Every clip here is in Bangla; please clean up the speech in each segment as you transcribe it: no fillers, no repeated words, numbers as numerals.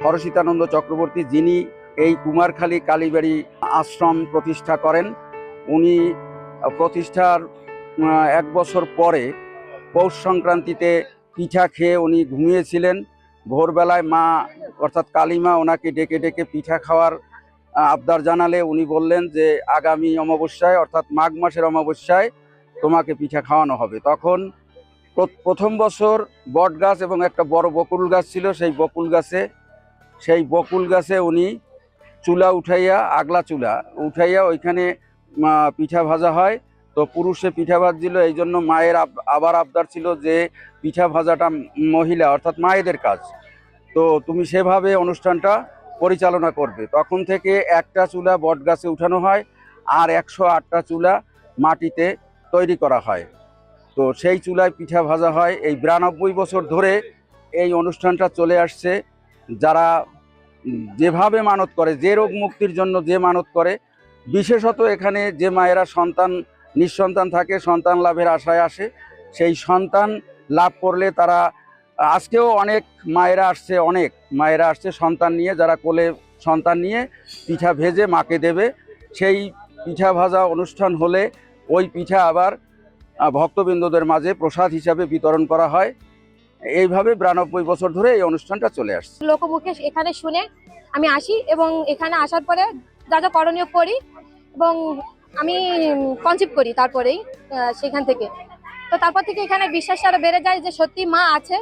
হরষিতানন্দ চক্রবর্তী, যিনি এই কুমারখালী কালীবাড়ি আশ্রম প্রতিষ্ঠা করেন। উনি প্রতিষ্ঠার 1 বছর পরে পৌষ সংক্রান্তিতে পিঠা খেয়ে উনি ঘুমিয়েছিলেন। ভোরবেলায় মা অর্থাৎ কালীমা ওনাকে ডেকে ডেকে পিঠা খাওয়ার আবদার জানালে উনি বললেন যে আগামী অমাবস্যায় অর্থাৎ মাঘ মাসের অমাবস্যায় তোমাকে পিঠা খাওয়ানো হবে। তখন প্রথম বছর বট গাছ এবং একটা বড় বকুল গাছ ছিল, সেই বকুল গাছে উনি চুলা উঠাইয়া, আগলা চুলা উঠাইয়া ওইখানে পিঠা ভাজা হয়। তো পুরুষে পিঠা ভাজছিল, এই জন্য মায়ের আবার আবদার ছিল যে পিঠা ভাজাটা মহিলা অর্থাৎ মায়েদের কাজ, তো তুমি সেভাবে অনুষ্ঠানটা পরিচালনা করবে। তখন থেকে একটা চুলা বট গাছে উঠানো হয় আর 108টা চুলা মাটিতে তৈরি করা হয়। তো সেই চুলায় পিঠা ভাজা হয়। এই 92 বছর ধরে এই অনুষ্ঠানটা চলে আসছে। যারা যেভাবে মানত করে, যে রোগ মুক্তির জন্য যে মানত করে, বিশেষত এখানে যে মায়েরা নিঃসন্তান থাকে, সন্তান লাভের আশায় আসে, সেই সন্তান লাভ করলে তারা, আজকেও অনেক মায়েরা আসছে সন্তান নিয়ে, যারা কোলে সন্তান নিয়ে পিঠা ভেজে মাকে দেবে। সেই পিঠা ভাজা অনুষ্ঠান হলে ওই পিঠা আবার ভক্তবৃন্দদের মাঝে প্রসাদ হিসাবে বিতরণ করা হয়। এইভাবে 92 বছর ধরে এই অনুষ্ঠানটা চলে আসছে। লোকমুখে এখানে শুনে আমি আসি এবং এখানে আসার পরে যা যা করণীয় করি এবং আমি কনসিভ করি তারপরেই সেখান থেকে। তো তারপর থেকে এখানে বিশ্বাস আরো বেড়ে যায় যে সত্যি মা আছে,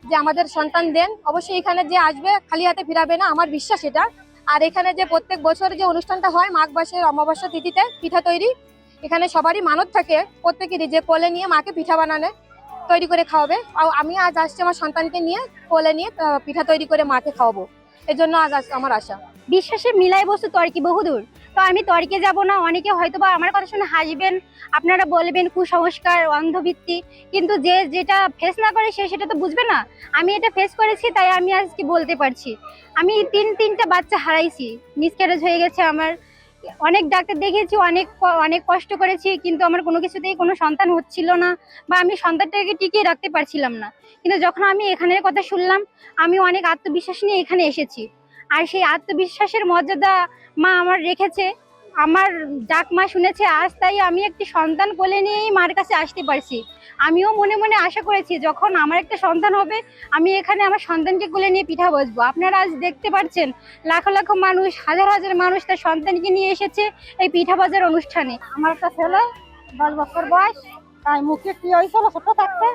যে আমাদের সন্তান দেন। অবশ্যই এখানে যে আসবে খালি হাতে ফিরাবে না, আমার বিশ্বাস এটা। আর এখানে যে প্রত্যেক বছর যে অনুষ্ঠানটা হয় মাঘ মাসের অমাবস্যা তিথিতে পিঠা তৈরি, এখানে সবারই মানত থাকে প্রত্যেকেরই, যে কোলে নিয়ে মাকে পিঠা বানানো তৈরি করে খাওয়াবে। আর আমি আজ আসছি আমার সন্তানকে নিয়ে, কোলে নিয়ে পিঠা তৈরি করে মাকে খাওয়াবো, এর জন্য আজ আমার আশা। বিশ্বাসে মিলাই বস্তু তর্কে বহুদূর। তো আমি তর্কে যাব না। অনেকে হয়তো বা আমার কথা শুনে হাসবেন, আপনারা বলবেন কুসংস্কার, অন্ধভিত্তি, কিন্তু যে যেটা ফেস না করে সেটা তো বুঝবে না। আমি এটা ফেস করেছি, তাই আমি আজকে বলতে পারছি। আমি তিনটা বাচ্চা হারাইছি, মিসক্যারেজ হয়ে গেছে আমার। অনেক ডাক্তার দেখিয়েছি, অনেক কষ্ট করেছি, কিন্তু আমার কোনো কিছুতেই কোনো সন্তান হচ্ছিল না, বা আমি সন্তানটাকে টিকিয়ে রাখতে পারছিলাম না। কিন্তু যখন আমি এখানের কথা শুনলাম, আমি অনেক আত্মবিশ্বাস নিয়ে এখানে এসেছি। আর সেই আত্মবিশ্বাসের মর্যাদা মা আমার রেখেছে, আমার ডাক মা শুনেছে আজ, তাই আমি একটি সন্তান কোলে নিয়েই মার কাছে আসতে পারছি। আমিও মনে মনে আশা করেছি যখন আমার একটা সন্তান হবে, আমি এখানে আমার সন্তানকে কোলে নিয়ে পিঠা বসবো। আপনারা আজ দেখতে পাচ্ছেন লাখ লাখ মানুষ, হাজার হাজার মানুষ তার সন্তানকে নিয়ে এসেছে এই পিঠা ভাজার অনুষ্ঠানে। আমার একটা ছেলে 10 বছর বয়স, তাই মুখে কি হয়েছিল ছোট থাকতে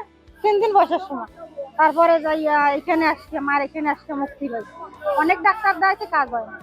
3 দিন বয়সের সময়, তারপরে যাই এখানে আসছে, মার এখানে আসছে মুক্তি হয়েছে। অনেক ডাক্তার দেয়, কাজ হয় না।